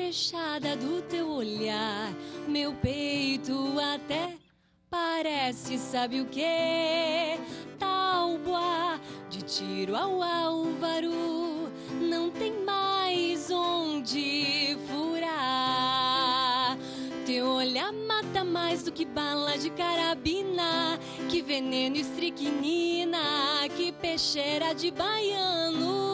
frechada do teu olhar, meu peito até parece, sabe o que? Talboa, de tiro ao álvaro, não tem mais onde furar. Teu olhar mata mais do que bala de carabina, que veneno e estricnina, que peixeira de baiano.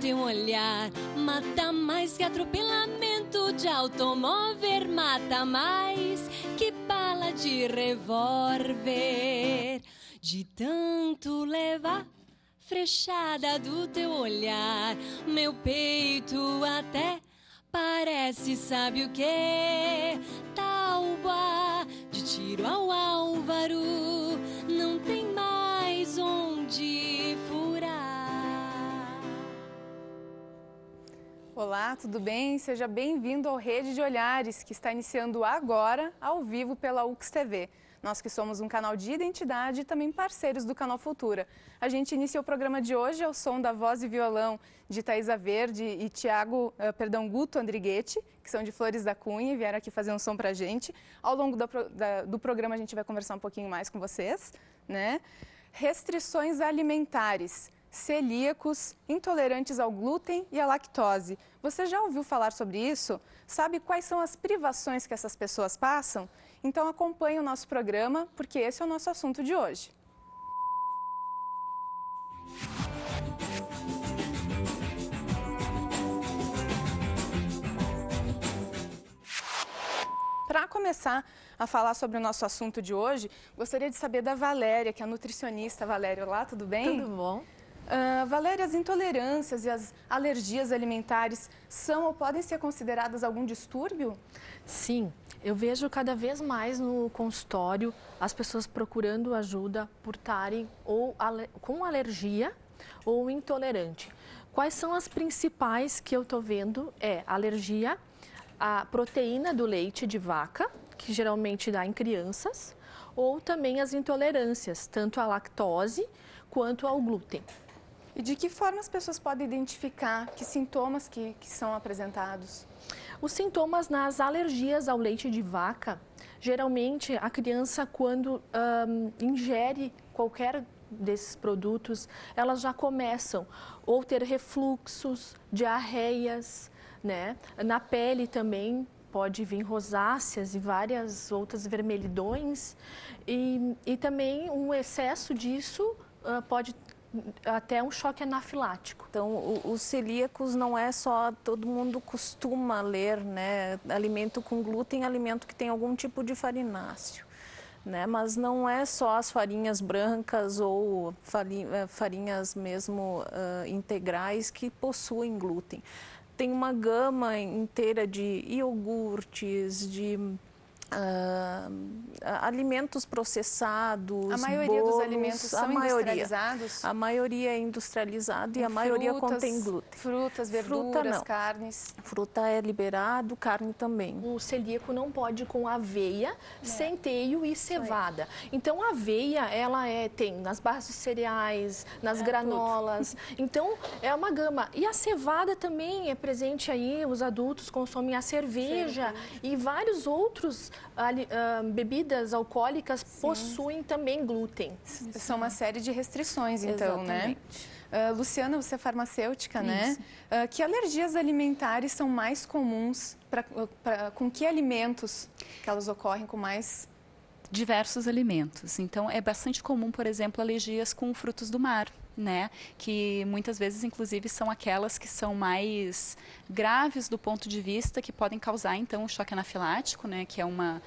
Teu olhar mata mais que atropelamento de automóvel, mata mais que bala de revólver. De tanto levar frechada do teu olhar, meu peito até parece, sabe o que? Talboa, de tiro ao álvaro, não tem mais onde furar. Olá, tudo bem? Seja bem-vindo ao Rede de Olhares, que está iniciando agora, ao vivo, pela UX TV. Nós que somos um canal de identidade e também parceiros do Canal Futura. A gente inicia o programa de hoje ao som da voz e violão de Thaisa Verde e Guto Andrighetti, que são de Flores da Cunha e vieram aqui fazer um som pra gente. Ao longo do programa a gente vai conversar um pouquinho mais com vocês, né? Restrições alimentares. Celíacos, intolerantes ao glúten e à lactose. Você já ouviu falar sobre isso? Sabe quais são as privações que essas pessoas passam? Então acompanhe o nosso programa, porque esse é o nosso assunto de hoje. Para começar a falar sobre o nosso assunto de hoje, gostaria de saber da Valéria, que é a nutricionista. Valéria, olá, tudo bem? Tudo bom. Valéria, as intolerâncias e as alergias alimentares são ou podem ser consideradas algum distúrbio? Sim, eu vejo cada vez mais no consultório as pessoas procurando ajuda por estarem ou com alergia ou intolerante. Quais são as principais que eu estou vendo? É alergia à proteína do leite de vaca, que geralmente dá em crianças, ou também as intolerâncias, tanto à lactose quanto ao glúten. E de que forma as pessoas podem identificar que sintomas que são apresentados? Os sintomas nas alergias ao leite de vaca, geralmente a criança quando ingere qualquer desses produtos, elas já começam ou ter refluxos, diarreias, né? Na pele também pode vir rosáceas e várias outras vermelhidões e também um excesso disso pode até um choque anafilático. Então, os celíacos não é só, todo mundo costuma ler, né? Alimento com glúten, alimento que tem algum tipo de farináceo, né? Mas não é só as farinhas brancas ou farinhas mesmo integrais que possuem glúten. Tem uma gama inteira de iogurtes, de alimentos processados, A maioria bolos, dos alimentos são industrializados? A maioria é industrializada e a maioria contém glúten. Frutas, verduras, Fruta, não. Carnes? Fruta é liberado, carne também. O celíaco não pode com aveia, centeio e cevada. Então a aveia, ela tem nas barras de cereais, nas granolas. Então é uma gama. E a cevada também é presente aí, os adultos consomem a cerveja e vários outros bebidas alcoólicas possuem também glúten. São uma série de restrições, então, Exatamente. né? Luciana, você é farmacêutica, né? Que alergias alimentares são mais comuns? Com que alimentos que elas ocorrem com mais? Diversos alimentos. Então, é bastante comum, por exemplo, alergias com frutos do mar, né? Que muitas vezes, inclusive, são aquelas que são mais graves do ponto de vista que podem causar, então, o choque anafilático, né? Que é uma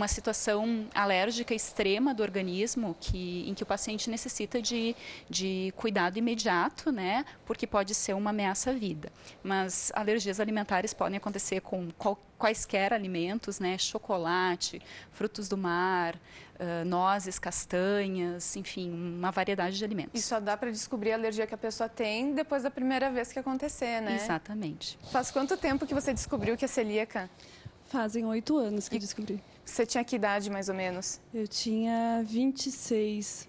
situação alérgica extrema do organismo em que o paciente necessita de cuidado imediato, né? Porque pode ser uma ameaça à vida. Mas alergias alimentares podem acontecer com quaisquer alimentos, né? Chocolate, frutos do mar, nozes, castanhas, enfim, uma variedade de alimentos. E só dá para descobrir a alergia que a pessoa tem depois da primeira vez que acontecer, né? Exatamente. Faz quanto tempo que você descobriu que é celíaca? Fazem 8 anos que eu descobri. Você tinha que idade, mais ou menos? Eu tinha 26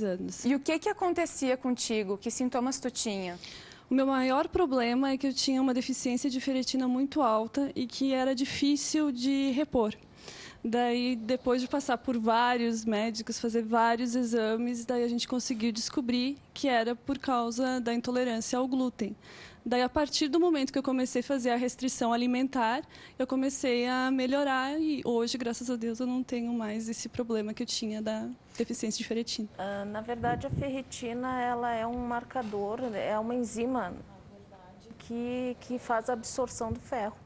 anos. E o que acontecia contigo? Que sintomas tu tinha? O meu maior problema é que eu tinha uma deficiência de ferritina muito alta e que era difícil de repor. Daí, depois de passar por vários médicos, fazer vários exames, daí a gente conseguiu descobrir que era por causa da intolerância ao glúten. Daí, a partir do momento que eu comecei a fazer a restrição alimentar, eu comecei a melhorar e hoje, graças a Deus, eu não tenho mais esse problema que eu tinha da deficiência de ferritina. Na verdade, a ferritina ela é um marcador, é uma enzima que faz a absorção do ferro.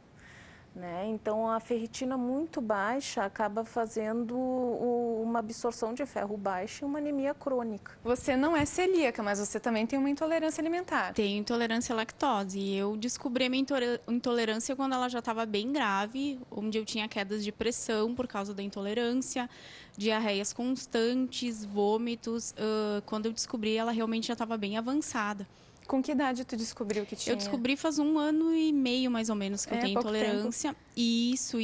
Né? Então, a ferritina muito baixa acaba fazendo uma absorção de ferro baixa e uma anemia crônica. Você não é celíaca, mas você também tem uma intolerância alimentar. Tenho intolerância à lactose. Eu descobri a minha intolerância quando ela já estava bem grave, onde eu tinha quedas de pressão por causa da intolerância, diarreias constantes, vômitos. Quando eu descobri, ela realmente já estava bem avançada. Com que idade tu descobriu que tinha? Eu descobri faz 1 ano e meio, mais ou menos, que eu tenho pouco intolerância. Isso.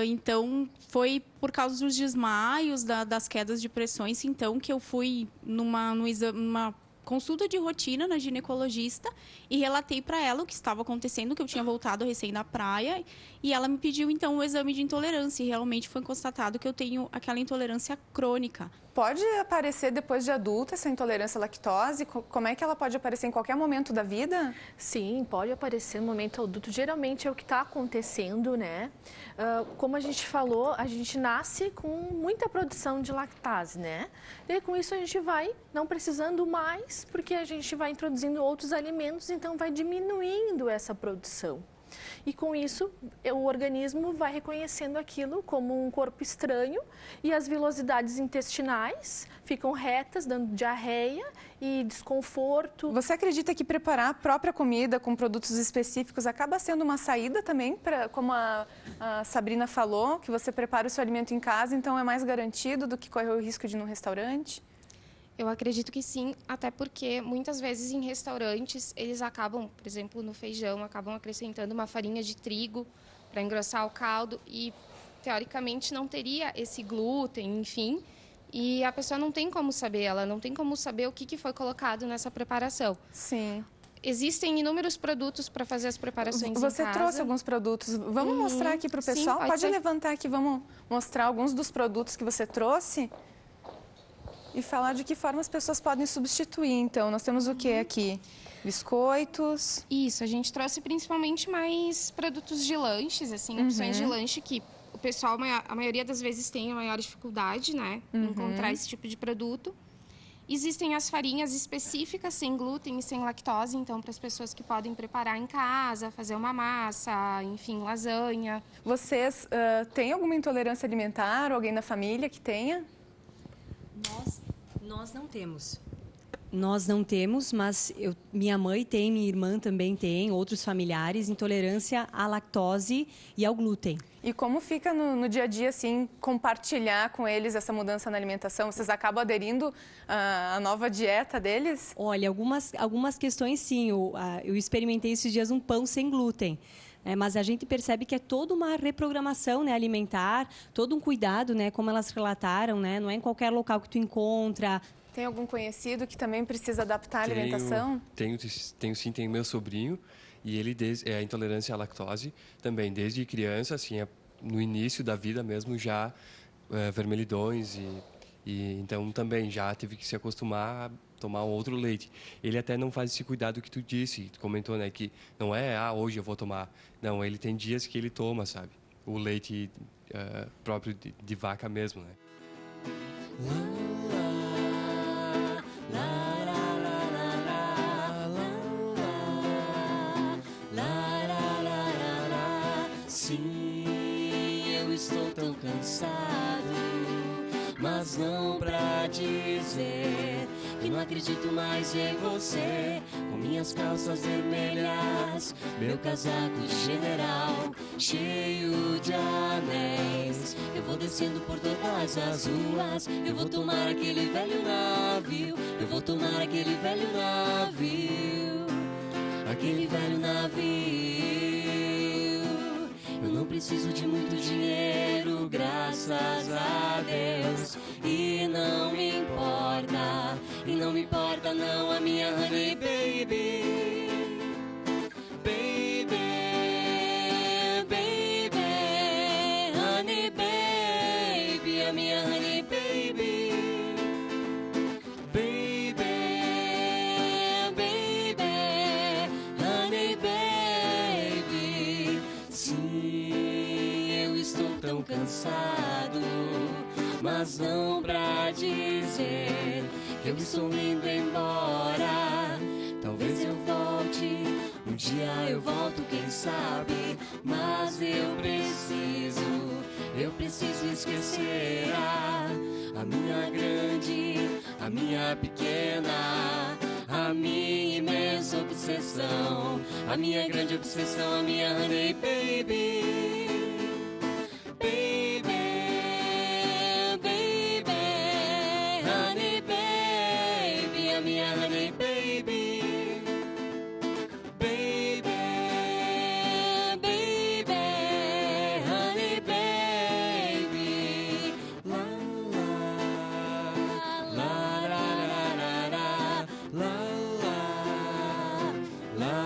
Então, foi por causa dos desmaios, das quedas de pressões, então, que eu fui numa consulta de rotina na ginecologista e relatei para ela o que estava acontecendo, que eu tinha voltado recém da praia, e ela me pediu, então, o exame de intolerância, e realmente foi constatado que eu tenho aquela intolerância crônica. Pode aparecer depois de adulta essa intolerância à lactose? Como é que ela pode aparecer em qualquer momento da vida? Sim, pode aparecer no momento adulto. Geralmente é o que está acontecendo, né? Como a gente falou, a gente nasce com muita produção de lactase, né? E com isso a gente vai não precisando mais, porque a gente vai introduzindo outros alimentos, então vai diminuindo essa produção. E com isso, o organismo vai reconhecendo aquilo como um corpo estranho e as vilosidades intestinais ficam retas, dando diarreia e desconforto. Você acredita que preparar a própria comida com produtos específicos acaba sendo uma saída também, como a Sabrina falou, que você prepara o seu alimento em casa, então é mais garantido do que correr o risco de ir num restaurante? Eu acredito que sim, até porque muitas vezes em restaurantes eles acabam, por exemplo, no feijão, acabam acrescentando uma farinha de trigo para engrossar o caldo e, teoricamente, não teria esse glúten, enfim, e a pessoa não tem como saber, ela não tem como saber o que foi colocado nessa preparação. Sim. Existem inúmeros produtos para fazer as preparações em casa. Você trouxe alguns produtos. Vamos mostrar aqui para o pessoal? Sim, pode levantar aqui, vamos mostrar alguns dos produtos que você trouxe? E falar de que forma as pessoas podem substituir. Então, nós temos o que aqui? Biscoitos. Isso, a gente trouxe principalmente mais produtos de lanches, assim, opções de lanche que o pessoal, a maioria das vezes, tem a maior dificuldade, né, em encontrar esse tipo de produto. Existem as farinhas específicas, sem glúten e sem lactose, então, para as pessoas que podem preparar em casa, fazer uma massa, enfim, lasanha. Vocês têm alguma intolerância alimentar, ou alguém da família que tenha? Nós não temos. Nós não temos, mas minha mãe tem, minha irmã também tem, outros familiares, intolerância à lactose e ao glúten. E como fica no dia a dia, assim, compartilhar com eles essa mudança na alimentação? Vocês acabam aderindo à nova dieta deles? Olha, algumas questões sim. Eu experimentei esses dias um pão sem glúten. Mas a gente percebe que é toda uma reprogramação, né, alimentar, todo um cuidado, né, como elas relataram, né, não é em qualquer local que tu encontra. Tem algum conhecido que também precisa adaptar a alimentação? Tenho sim, tenho meu sobrinho e ele é a intolerância à lactose também, desde criança, assim, no início da vida mesmo já vermelhidões e então também já teve que se acostumar a tomar um outro leite. Ele até não faz esse cuidado que tu disse, tu comentou, né, que não é, hoje eu vou tomar. Não, ele tem dias que ele toma, sabe? O leite próprio de vaca mesmo, né? Sim, eu estou tão cansado, mas não pra dizer que não acredito mais em você. Com minhas calças vermelhas, meu casaco general cheio de anéis, eu vou descendo por todas as ruas, eu vou tomar aquele velho navio, eu vou tomar aquele velho navio, aquele velho navio. Eu não preciso de muito dinheiro, graças a Deus. E não me importa não a minha honey baby. estou tão cansado, mas não pra dizer que eu estou indo embora. Talvez eu volte, um dia eu volto, quem sabe, mas eu preciso esquecer a minha grande, a minha pequena, a minha imensa obsessão, a minha grande obsessão, a minha honey baby. Baby, baby, honey baby, a minha honey baby. Baby, baby, honey baby. La la la la la la la la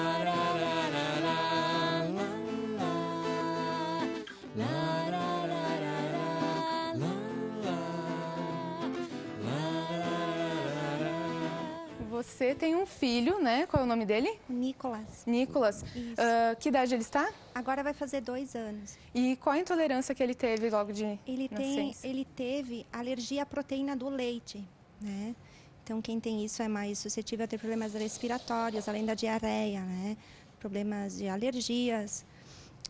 Você tem um filho, né? Qual é o nome dele? Nicolas. Nicolas. Que idade ele está? Agora vai fazer 2 anos. E qual a intolerância que ele teve logo de nascença? Ele teve alergia à proteína do leite, né? Então, quem tem isso é mais suscetível a ter problemas respiratórios, além da diarreia, né? Problemas de alergias.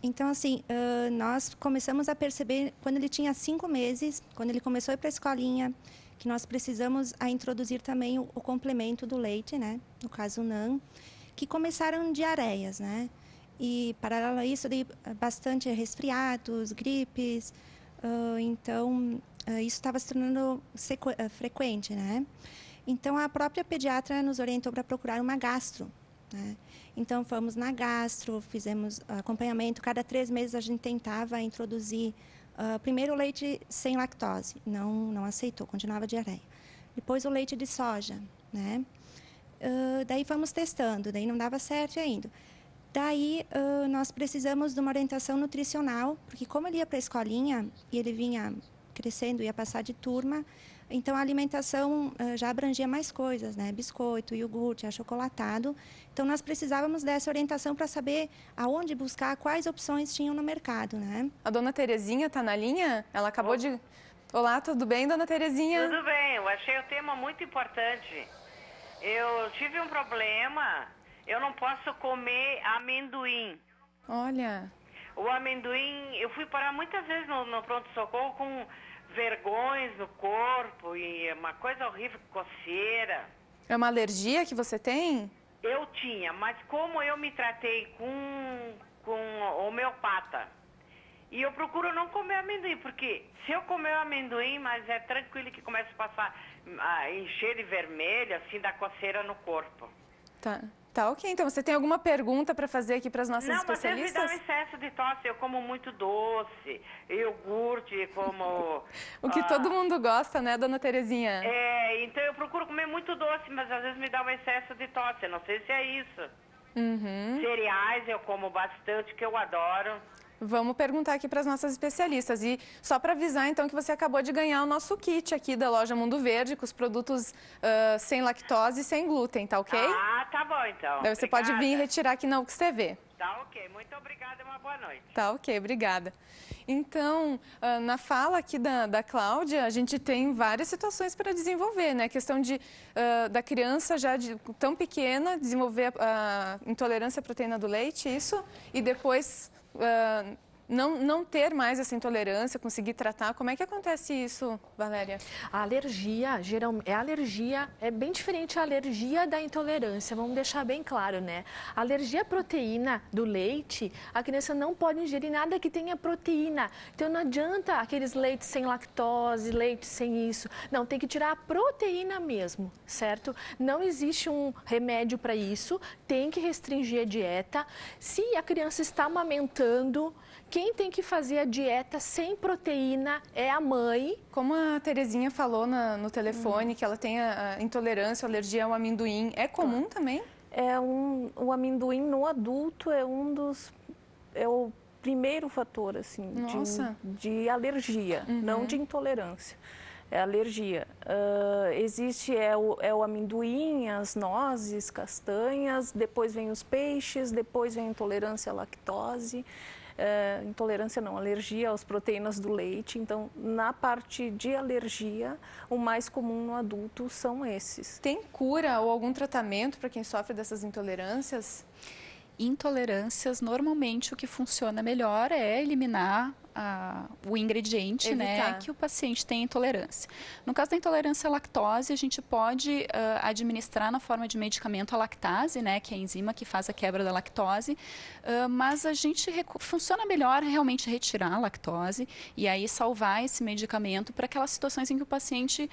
Então, assim, nós começamos a perceber, quando ele tinha 5 meses, quando ele começou a ir para a escolinha, que nós precisamos a introduzir também o complemento do leite, né? No caso, o NAN, que começaram diarreias, né? E, paralelo a isso, bastante resfriados, gripes. Então, isso estava se tornando frequente, né? Então, a própria pediatra nos orientou para procurar uma gastro, né? Então, fomos na gastro, fizemos acompanhamento. Cada 3 meses a gente tentava introduzir primeiro o leite sem lactose, não aceitou, continuava diarreia. Depois o leite de soja, né? Daí fomos testando, daí não dava certo ainda. Daí nós precisamos de uma orientação nutricional, porque como ele ia para a escolinha e ele vinha crescendo, ia passar de turma, então a alimentação já abrangia mais coisas, né? Biscoito, iogurte, achocolatado. Então nós precisávamos dessa orientação para saber aonde buscar, quais opções tinham no mercado, né? A dona Terezinha está na linha? Ela acabou de... Olá, tudo bem, dona Terezinha? Tudo bem, eu achei o tema muito importante. Eu tive um problema, eu não posso comer amendoim. Olha. O amendoim, eu fui parar muitas vezes no pronto-socorro com vergões no corpo e uma coisa horrível, coceira. É uma alergia que você tem? Eu tinha, mas como eu me tratei com homeopata, e eu procuro não comer amendoim, porque se eu comer amendoim, mas é tranquilo que começa a passar, a encher de vermelho, assim, da coceira no corpo. Tá, ok. Então, você tem alguma pergunta para fazer aqui para as nossas especialistas? Não, mas me dá um excesso de tosse. Eu como muito doce, iogurte, como... O que todo mundo gosta, né, dona Terezinha? Então eu procuro comer muito doce, mas às vezes me dá um excesso de tosse. Eu não sei se é isso. Cereais eu como bastante, que eu adoro. Vamos perguntar aqui para as nossas especialistas. E só para avisar, então, que você acabou de ganhar o nosso kit aqui da loja Mundo Verde, com os produtos sem lactose e sem glúten, tá ok? Ah, tá bom, então. Daí você pode vir retirar aqui na UXTV. Tá ok. Muito obrigada e uma boa noite. Tá ok, obrigada. Então, na fala aqui da Cláudia, a gente tem várias situações para desenvolver, né? A questão da criança já tão pequena desenvolver a intolerância à proteína do leite, isso, e depois... não ter mais essa intolerância, conseguir tratar. Como é que acontece isso, Valéria? A alergia, geralmente, é bem diferente a alergia da intolerância, vamos deixar bem claro, né? A alergia à proteína do leite, a criança não pode ingerir nada que tenha proteína. Então não adianta aqueles leites sem lactose, leite sem isso. Não, tem que tirar a proteína mesmo, certo? Não existe um remédio para isso, tem que restringir a dieta. Se a criança está amamentando, quem tem que fazer a dieta sem proteína é a mãe. Como a Terezinha falou no telefone, que ela tem a intolerância, a alergia ao amendoim, é comum também? O amendoim no adulto é o primeiro fator, assim, de alergia, não de intolerância. É alergia. Existe o amendoim, as nozes, castanhas, depois vem os peixes, depois vem a intolerância à lactose. intolerância não, alergia às proteínas do leite. Então, na parte de alergia, o mais comum no adulto são esses. Tem cura ou algum tratamento para quem sofre dessas intolerâncias? Intolerâncias, normalmente o que funciona melhor é eliminar o ingrediente, né, que o paciente tem intolerância. No caso da intolerância à lactose, a gente pode administrar na forma de medicamento a lactase, né, que é a enzima que faz a quebra da lactose, mas a gente funciona melhor realmente retirar a lactose e aí salvar esse medicamento para aquelas situações em que o paciente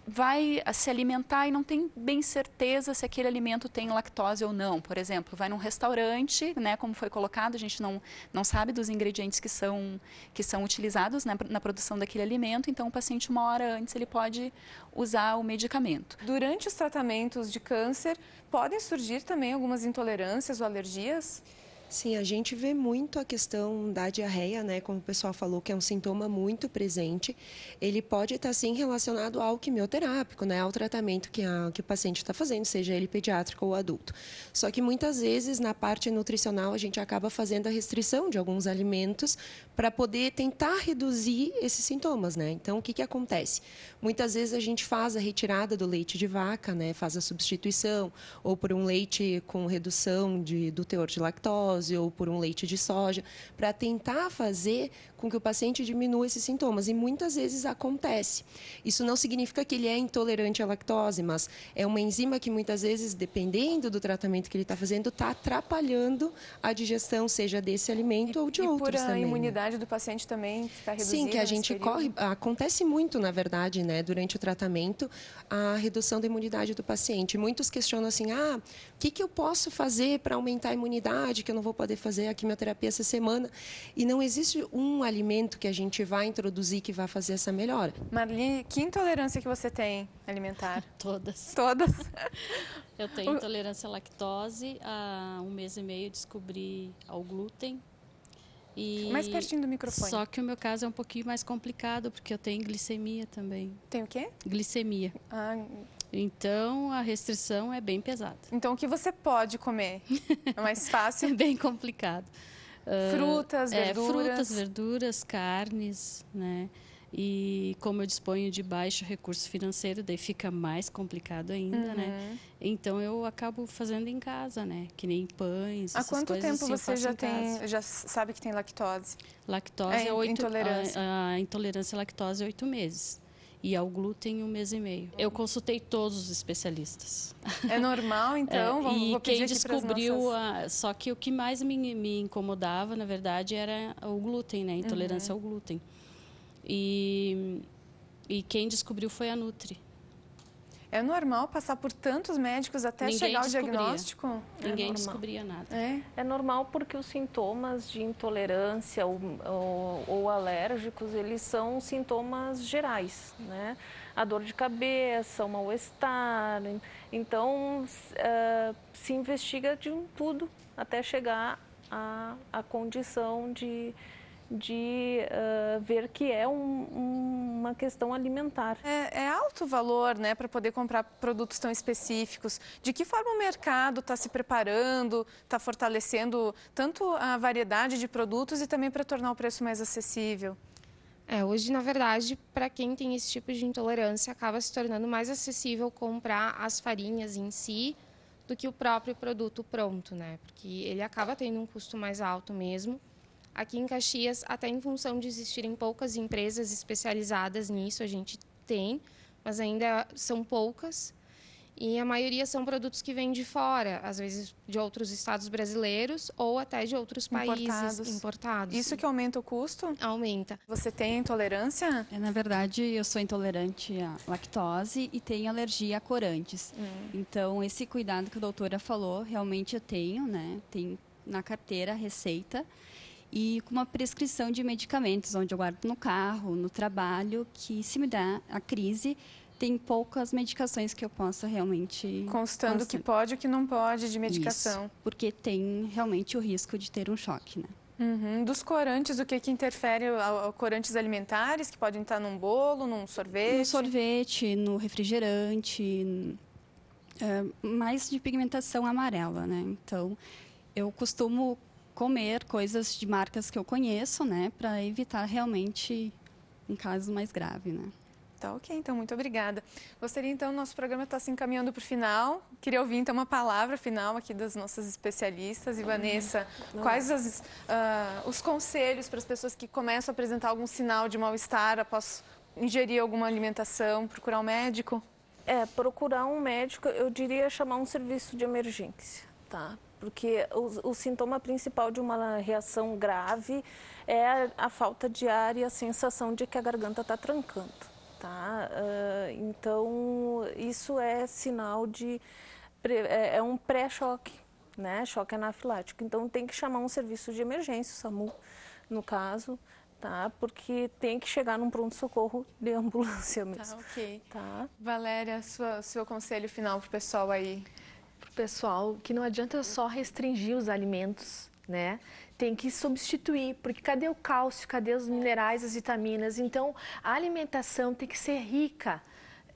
vai se alimentar e não tem bem certeza se aquele alimento tem lactose ou não. Por exemplo, vai num restaurante, né, como foi colocado, a gente não sabe dos ingredientes que são utilizados, né, na produção daquele alimento, então o paciente 1 hora antes ele pode usar o medicamento. Durante os tratamentos de câncer, podem surgir também algumas intolerâncias ou alergias? Sim, a gente vê muito a questão da diarreia, né? Como o pessoal falou, que é um sintoma muito presente. Ele pode estar, sim, relacionado ao quimioterápico, né? Ao tratamento que o paciente está fazendo, seja ele pediátrico ou adulto. Só que, muitas vezes, na parte nutricional, a gente acaba fazendo a restrição de alguns alimentos para poder tentar reduzir esses sintomas, né? Então, o que acontece? Muitas vezes, a gente faz a retirada do leite de vaca, né? Faz a substituição, ou por um leite com redução do teor de lactose, ou por um leite de soja, para tentar fazer com que o paciente diminua esses sintomas. E muitas vezes acontece. Isso não significa que ele é intolerante à lactose, mas é uma enzima que muitas vezes, dependendo do tratamento que ele está fazendo, está atrapalhando a digestão, seja desse alimento ou de outros também. E por a imunidade do paciente também ficar reduzida? Sim, que a gente acontece muito, na verdade, né, durante o tratamento, a redução da imunidade do paciente. Muitos questionam assim, o que eu posso fazer para aumentar a imunidade, que eu não vou poder fazer a quimioterapia essa semana? E não existe um alimento que a gente vai introduzir que vai fazer essa melhora. Marli, que intolerância que você tem alimentar? Todas. Todas? Eu tenho intolerância à lactose. Há 1 mês e meio descobri ao glúten. Mais pertinho do microfone. Só que o meu caso é um pouquinho mais complicado, porque eu tenho glicemia também. Tem o quê? Glicemia. Então, a restrição é bem pesada. Então, o que você pode comer? É mais fácil? É bem complicado. Frutas, verduras? Frutas, verduras, carnes, né? E como eu disponho de baixo recurso financeiro, daí fica mais complicado ainda, né? Então eu acabo fazendo em casa, né? Que nem pães, essas coisas. Há quanto tempo assim, você já sabe que tem lactose? Lactose intolerância. A intolerância à lactose é 8 meses. E ao glúten 1 mês e meio. Eu consultei todos os especialistas. É normal, então? Vou pedir quem descobriu, só que o que mais me incomodava, na verdade, era o glúten, né? A intolerância ao glúten. E quem descobriu foi a Nutri. É normal passar por tantos médicos até chegar ao diagnóstico? Ninguém descobria nada. É normal porque os sintomas de intolerância ou alérgicos, eles são sintomas gerais, né? A dor de cabeça, o mal-estar. Então, se investiga de tudo até chegar à condição de ver que é uma questão alimentar. É alto o valor, né, para poder comprar produtos tão específicos. De que forma o mercado está se preparando, está fortalecendo tanto a variedade de produtos e também para tornar o preço mais acessível? Hoje, na verdade, para quem tem esse tipo de intolerância, acaba se tornando mais acessível comprar as farinhas em si do que o próprio produto pronto, né? Porque ele acaba tendo um custo mais alto mesmo. Aqui em Caxias, até em função de existirem poucas empresas especializadas nisso, a gente tem, mas ainda são poucas. E a maioria são produtos que vêm de fora, às vezes de outros estados brasileiros ou até de outros países importados. Isso que aumenta o custo? Aumenta. Você tem intolerância? Na verdade, eu sou intolerante à lactose e tenho alergia a corantes. Então, esse cuidado que a doutora falou, realmente eu tenho, né? Tenho na carteira a receita. E com uma prescrição de medicamentos, onde eu guardo no carro, no trabalho, que se me dá a crise, tem poucas medicações que eu possa realmente... Constando o que pode e o que não pode de medicação. Isso, porque tem realmente o risco de ter um choque, né? Dos corantes, o que interfere? Corantes alimentares que podem estar num bolo, num sorvete? No sorvete, no refrigerante, mais de pigmentação amarela, né? Então, eu costumo comer coisas de marcas que eu conheço, né, para evitar realmente um caso mais grave, né. Tá ok, então, muito obrigada. Gostaria, então, nosso programa está se encaminhando para o final. Queria ouvir, então, uma palavra final aqui das nossas especialistas. E, Vanessa, quais os conselhos para as pessoas que começam a apresentar algum sinal de mal-estar após ingerir alguma alimentação, procurar um médico? Procurar um médico, eu diria chamar um serviço de emergência, tá? Porque o sintoma principal de uma reação grave é a falta de ar e a sensação de que a garganta está trancando. Tá? Então, isso é sinal de... é um pré-choque, né? Choque anafilático. Então, tem que chamar um serviço de emergência, o SAMU, no caso, tá? Porque tem que chegar num pronto-socorro de ambulância mesmo. Tá, ok. Tá? Valéria, seu conselho final para o pessoal aí? Para o pessoal, que não adianta só restringir os alimentos, né? Tem que substituir, porque cadê o cálcio, cadê os minerais, as vitaminas? Então, a alimentação tem que ser rica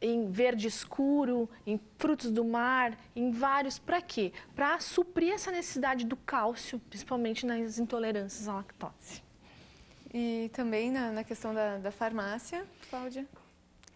em verde escuro, em frutos do mar, em vários. Para quê? Para suprir essa necessidade do cálcio, principalmente nas intolerâncias à lactose. E também na questão da farmácia, Cláudia?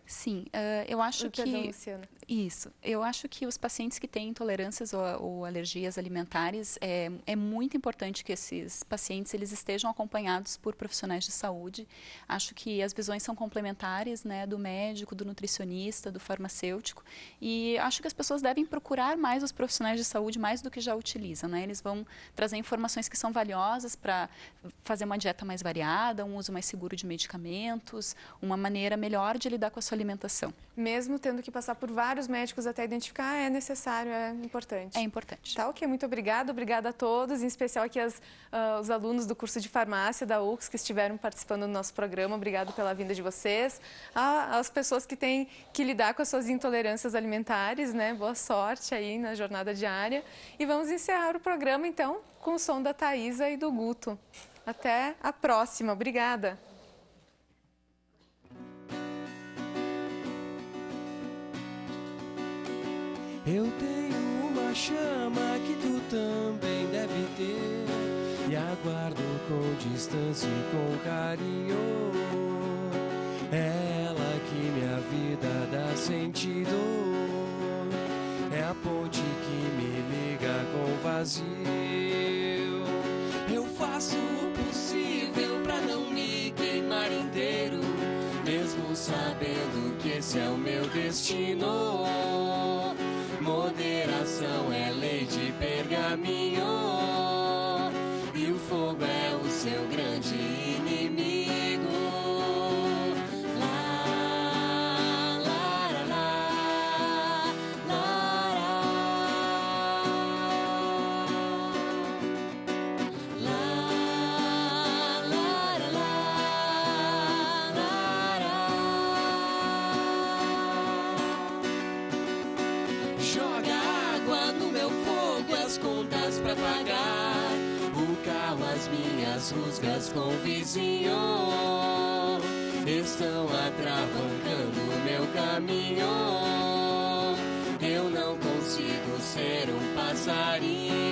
Sim, eu acho que... Perdão, Luciana. Isso. Eu acho que os pacientes que têm intolerâncias ou alergias alimentares, é muito importante que esses pacientes eles estejam acompanhados por profissionais de saúde. Acho que as visões são complementares, né, do médico, do nutricionista, do farmacêutico. E acho que as pessoas devem procurar mais os profissionais de saúde mais do que já utilizam, né? Eles vão trazer informações que são valiosas para fazer uma dieta mais variada, um uso mais seguro de medicamentos, uma maneira melhor de lidar com a sua alimentação. Mesmo tendo que passar por vários médicos até identificar, é necessário, é importante. É importante. Tá, ok, muito obrigada. Obrigada a todos, em especial aqui os alunos do curso de farmácia da UX que estiveram participando do nosso programa. Obrigado pela vinda de vocês. As pessoas que têm que lidar com as suas intolerâncias alimentares, né? Boa sorte aí na jornada diária. E vamos encerrar o programa, então, com o som da Thaísa e do Guto. Até a próxima. Obrigada. Eu tenho uma chama que tu também deve ter, e aguardo com distância e com carinho. É ela que minha vida dá sentido, é a ponte que me liga com o vazio. Eu faço o possível pra não me queimar inteiro, mesmo sabendo que esse é o meu destino. Moderação é lei de pergaminho, e o fogo é o seu grande inimigo. Lá, lá, lá, lá, lá, lá, lá, lá, joga água no meu fogo, as contas pra pagar, o carro, as minhas rusgas com o vizinho estão atravancando o meu caminho. Eu não consigo ser um passarinho.